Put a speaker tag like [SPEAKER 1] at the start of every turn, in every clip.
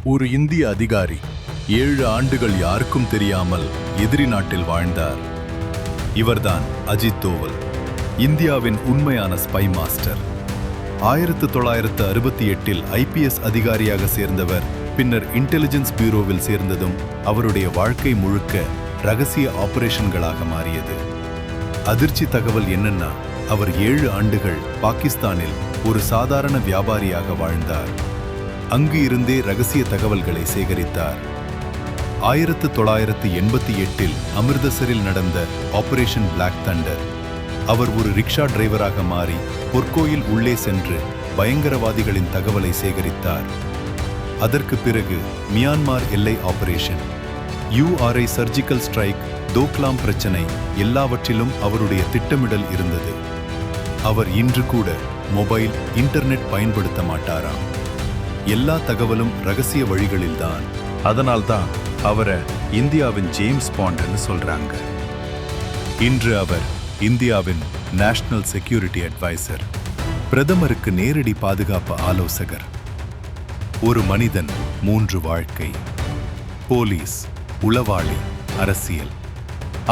[SPEAKER 1] ஒரு இந்திய அதிகாரி 7 ஆண்டுகள் யாருக்கும் தெரியாமல் எதிரி நாட்டில் வாழ்ந்தார். இவர்தான் அஜித் தோவல், இந்தியாவின் உண்மையான ஸ்பை மாஸ்டர். 1968இல் IPS அதிகாரியாக சேர்ந்தவர். பின்னர் இன்டெலிஜென்ஸ் பியூரோவில் சேர்ந்ததும் அவருடைய வாழ்க்கை முழுக்க ரகசிய ஆபரேஷன்களாக மாறியது. அதிர்ச்சி தகவல் என்னன்னா, அவர் 7 ஆண்டுகள் பாகிஸ்தானில் ஒரு சாதாரண வியாபாரியாக வாழ்ந்தார். அங்கு இருந்தே ரகசிய தகவல்களை சேகரித்தார். 1988இல் அமிர்தசரில் நடந்த ஆபரேஷன் பிளாக் தண்டர், அவர் ஒரு ரிக்ஷா டிரைவராக மாறி பொற்கோயில் உள்ளே சென்று பயங்கரவாதிகளின் தகவலை சேகரித்தார். அதற்கு பிறகு மியான்மர் எல்லை ஆபரேஷன், URI சர்ஜிக்கல் ஸ்ட்ரைக், தோக்லாம் பிரச்சனை, எல்லாவற்றிலும் அவருடைய திட்டமிடல் இருந்தது. அவர் இன்று கூட மொபைல், இன்டர்நெட் பயன்படுத்த மாட்டாராம். எல்லா தகவலும் ரகசிய வழிகளில்தான். அதனால்தான் அவரை இந்தியாவின் ஜேம்ஸ் பாண்ட்னு சொல்றாங்க. இன்று அவர் இந்தியாவின் நேஷனல் செக்யூரிட்டி அட்வைசர், பிரதமருக்கு நேரடி பாதுகாப்பு ஆலோசகர். ஒரு மனிதன் 3 வாழ்க்கை: போலீஸ், உளவாளி, அரசியல்.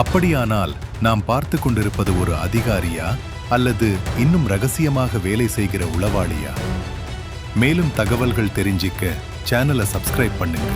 [SPEAKER 1] அப்படியானால் நாம் பார்த்து கொண்டிருப்பது ஒரு அதிகாரியா அல்லது இன்னும் ரகசியமாக வேலை செய்கிற உளவாளியா? மேலும் தகவல்கள் தெரிஞ்சிக்க சேனலை சப்ஸ்கிரைப் பண்ணுங்க.